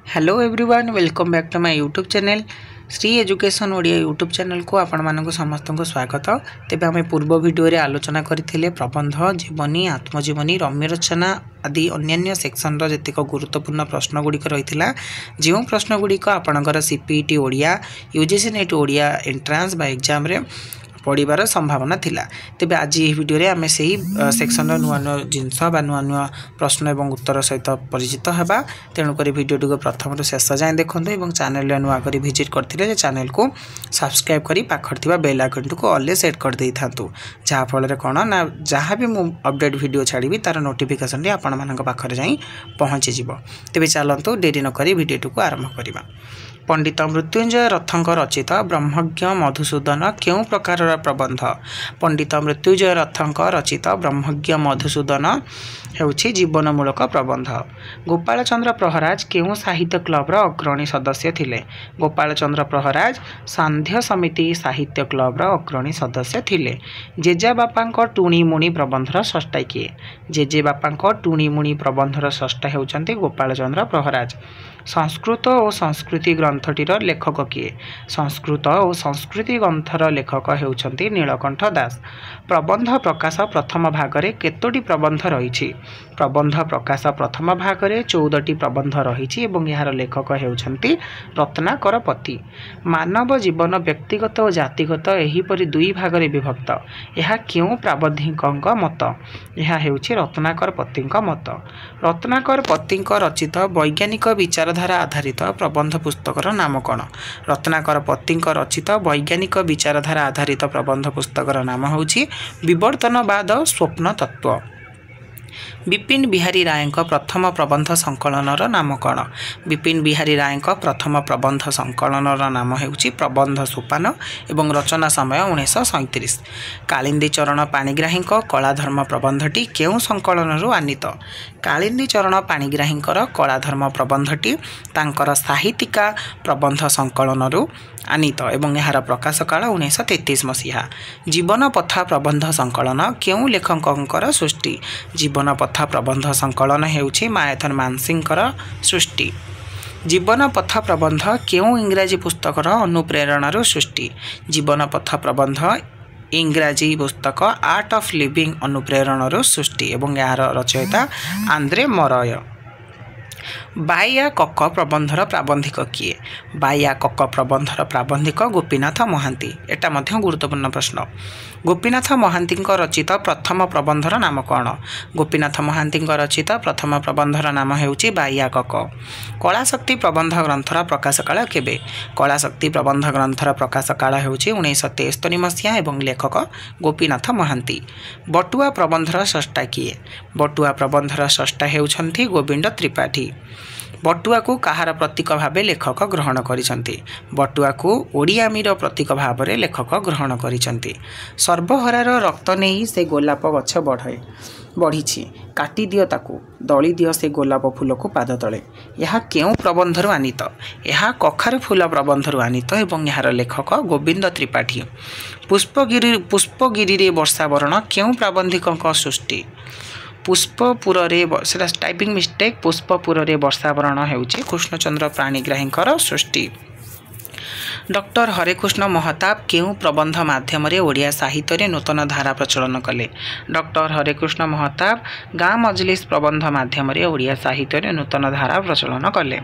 Hello everyone welcome back to my YouTube channel Shri education Odia YouTube channel को आपण मानक समस्त को स्वागत। तेबे आम पूर्व वीडियो रे आलोचना करथिले प्रबंध जीवनी आत्मजीवनी रम्य रचना आदि अन्य सेक्शन रो जतिक गुरुत्वपूर्ण प्रश्न गुड़िक रही जो प्रश्न गुड़िक आपणकर CPT Odia UGC net Odia entrance बा एग्जाम रे पढ़ार संभावना थिला। तेबे आज ये वीडियो रे आमे सेही सेक्शन नुआ नुआ जिनस बा नुआ नुआ प्रश्न एवं उत्तर सहित परिचित हेबा। तेणुक वीडियो को प्रथम रु शेष जाए देखो और चैनल नुआ कर विजिट करथिले चैनल को सब्सक्राइब करी पाखर थिबा बेल आइकन को ऑल सेट कर देई थांतु जहाँफल कौन ना जहाँ भी मु अपडेट वीडियो छाड़ी तार नोटिफिकेशन टी आपण मानक पाखर जाई पहुँची जिवो। तेबे चलंतु डेरी न करी वीडियो को आरंभ करिबा। पंडित मृत्युंजय रथंक रचित ब्रह्मज्ञ मधुसूदन क्यों प्रकार प्रबंध। पंडित मृत्युंजय रथंक रचित ब्रह्मज्ञ मधुसूदन हेउछि जीवनमूलक प्रबंध। गोपाल चंद्र प्रहराज क्यों साहित्य क्लब अग्रणी सदस्य थिले। गोपाल चंद्र प्रहराज सांध्य समिति साहित्य क्लब अग्रणी सदस्य थिले। जेजे बापा टुणी मुणी प्रबंधर स्रष्टा किए। जेजे बापा टुणी मुणी प्रबंधर स्रष्टा हेउचंती गोपाल चंद्र प्रहराज। संस्कृत और संस्कृति ग्रंथटीर लेखक किए। संस्कृत और संस्कृति ग्रंथर लेखक हेउचंती नीलकंठ दास। प्रबंध प्रकाश प्रथम भागरे केतोटी प्रबंध रही। प्रबंध प्रकाश प्रथम भागरे 14टी प्रबंध रही एवं यार लेखक हेउचंती रत्नाकर पति। मानव जीवन व्यक्तिगत और जातिगत एहीपरि दुई भागरे विभक्त। यह क्यों प्राबधिक मत। यह हेउछि रत्नाकर पतिक मत। रत्नाकर पतिक रचित वैज्ञानिक विचारधारा आधारित प्रबंध पुस्तकर नाम कौन। रत्नाकर पतिक रचित वैज्ञानिक विचारधारा आधारित प्रबंध पुस्तकर नाम होछि विवर्तनवाद स्वप्न तत्व। विपिन बिहारी राय प्रथम प्रबंध संकलनर नाम कौन। विपिन बिहारी राय प्रथम प्रबंध संकलनर नाम हेउछि प्रबंध सोपान एवं रचना समय 1937। कालिंदी चरण पाणिग्राही कलाधर्म प्रबंधटी केउं संकलनरु आनीत। कालिंदी चरण पाणिग्राही कलाधर्म प्रबंधटी तांकर साहित्यिका प्रबंध संकलनरु आनीत एवं यार प्रकाश काल 1933 मसीहा। जीवन पथा प्रबंध संकलन केउं लेखकंकर सृष्टि। जीवन पथा प्रबंध संकलन हेउछि मायाथन मानसिंहकर सृष्टि। जीवन पथा प्रबंध केउं इंग्राजी पुस्तकर अनुप्रेरणार सृष्टि। जीवन पथा प्रबंध इंग्राजी पुस्तक आर्ट ऑफ लिविंग अनुप्रेरणार सृष्टि एवं यार रचयिता आंद्रे मरय। बाया कक प्रबंधर प्राबंधिक किए। बाया कक प्रबंधर प्राबंधिक गोपीनाथ महांती। एटा मध्य गुरुत्वपूर्ण प्रश्न। गोपीनाथ महांती रचित प्रथम प्रबंधर नाम कौन। गोपीनाथ महांती रचित प्रथम प्रबंधर नाम हेउछि बाया कक। कलाशक्ति प्रबंध ग्रंथर प्रकाश काल केबे। कलाशक्ति प्रबंध ग्रंथर प्रकाश काल हेउछि 1973 मसीहा एवं लेखक गोपीनाथ महांती। बटुआ प्रबंधर स्रष्टा किए। बटुआ प्रबंधर स्रष्टा हेउछंती गोविंद त्रिपाठी। बटुआ को कहार प्रतीक भावे लेखक ग्रहण करिसंती। बटुआ को ओडियामीर प्रतीक भाव में लेखक ग्रहण करिसंती। सर्वहरार रक्त नहीं से गोलाप गछ बढ़ी काटी दियो ताकू दली दियो से गोलाप फूल को पाद तले। यह केउं प्रबंधरु आनीत। यह कखार फूल प्रबंधरु आनीत एवं यार लेखक गोविंद त्रिपाठी। पुष्पगिरी रे वर्षावरण केउं प्राबंधिक सृष्टि। पुष्पपुर से टाइपिंग मिस्टेक। पुष्पपुर रे वर्षावरण हेउछि कृष्णचंद्र पाणिग्राही सृष्टि। डॉक्टर हरेकृष्ण महताब केउं प्रबंध माध्यम ओडिया साहित्य नूतन धारा प्रचलन कले। डॉक्टर हरेकृष्ण महताब गाँ मजलिस प्रबंध माध्यम ओडिया साहित्य नूतन धारा प्रचलन कले।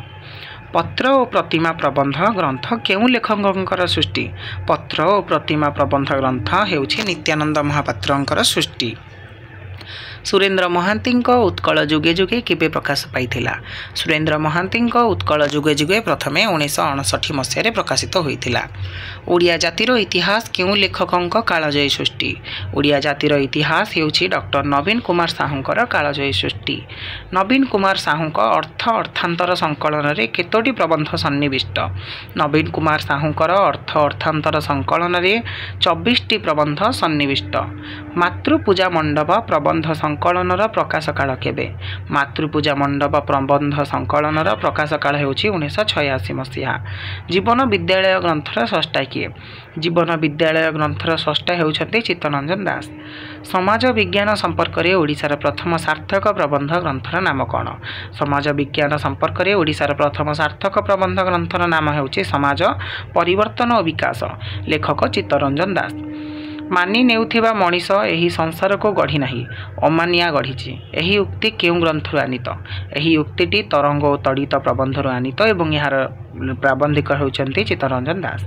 पत्र और प्रतिमा प्रबंध ग्रंथ केउं लेखकंकर सृष्टि। पत्र और प्रतिमा प्रबंध ग्रंथ हेउछि नित्यानंद महापात्रंकर सृष्टि। सुरेंद्र महांती उत्कल जुगे जुगे केबे प्रकाश पाइथिला। सुरेंद्र महांती उत्कल जुगे जुगे प्रथमे 1959 मसीह प्रकाशित होइथिला। ओडिया जातिर इतिहास केउं लेखकंक कालजयी सृष्टि। ओडिया जातिर इतिहास हेउछि डॉक्टर नवीन कुमार साहूंकर कालजयी सृष्टि। नवीन कुमार साहूंक अर्थ अर्थांतर संकलन रे केतोटी प्रबंध सन्निविष्ट। नवीन कुमार साहूंकर अर्थ अर्थांतर संकलन रे 24टी प्रबंध सन्निविष्ट। मातृपूजा मंडप प्रबंध संकलनर प्रकाश काल केबे मातृपूजा मंडप प्रबंध संकलनर प्रकाश काल हेउछि 1986 मसीहा जीवन विद्यालय ग्रंथर स्रष्टा किए जीवन विद्यालय ग्रंथर स्रष्टा हेउछन्ते चित्तरंजन दास समाज विज्ञान संपर्क रे ओडिशार प्रथम सार्थक प्रबंध ग्रंथर नाम कौन समाज विज्ञान संपर्क रे ओडिशार प्रथम सार्थक प्रबंध ग्रंथर नाम हेउछि समाज परिवर्तन और विकास लेखक चित्तरंजन दास मानि नेउथिबा मनीष एही संसार को गढ़ी नाही अमानिया गढ़ीची एही उक्ति केउ ग्रंथरु आनित एही उक्तिटी तरंग और तड़ित प्रबंधरु आनित एवं यार प्राबंधिक होउचंती चित्तरंजन दास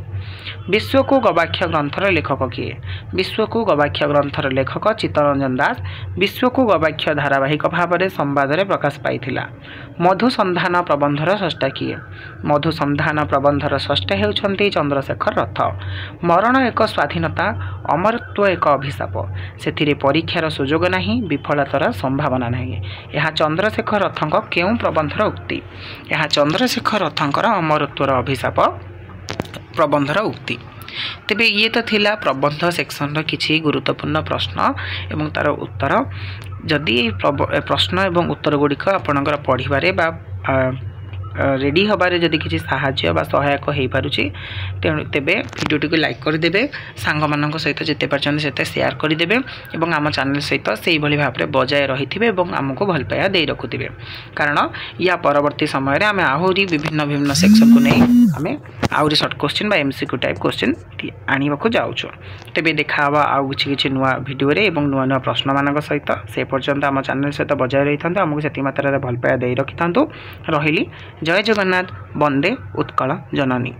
विश्व को गवाक्ष ग्रंथर लेखक किए विश्व को गवाक्ष ग्रंथर लेखक चित्तरंजन दास विश्व को गवाक्ष धारावाहिक भाव में संवाद में प्रकाश पाइथिला मधुसंधान प्रबंधर स्रष्टा किए मधुसंधान प्रबंधर स्रष्टा हेउछंती चंद्रशेखर रथ मरण एक स्वाधीनता अमरत्व एक अभिशाप से परीक्षार सुजोग नहीं विफलतार संभावना नहीं यह चंद्रशेखर रथक केउ प्रबंधर उक्ति यह चंद्रशेखर रथकर अमरत्वर अभिशाप प्रबंधर उक्ति तेबे ये तो थिला प्रबंध सेक्शन किछि गुरुत्वपूर्ण प्रश्न एवं तार उत्तर जदि प्रश्न एवं उत्तर गुड़िक आपणकर पढ़िबारे बा रेडी हबारे जदि किसी साहाय्य बा सहायक हो पारुछि तेबे वीडियोटी को लाइक कर देबे सांग मानक सहित जेते पारछन सेते शेयर कर देबे एवं आम चैनल सहित सेही भली भाबरे बजाय रहिथिबे एवं हमको भल पाया दे रखुथिबे कारण या परवर्ती समय रे आमे आहुरी विभिन्न सेक्शन को नै आमे आहुरी शॉर्ट क्वेश्चन बा एमसीक्यू टाइप क्वेश्चन आनिबा को जाउछो तेबे देखावा आ किछि नुवा वीडियो रे एवं नुवा प्रश्न मानक सहित से पर्यंत आम चैनल सहित बजाय रहिथांतो हमको सेति मात्रा रे भल पाया दे रखिथांतो रहिली जय जगन्नाथ वंदे उत्कल जननी।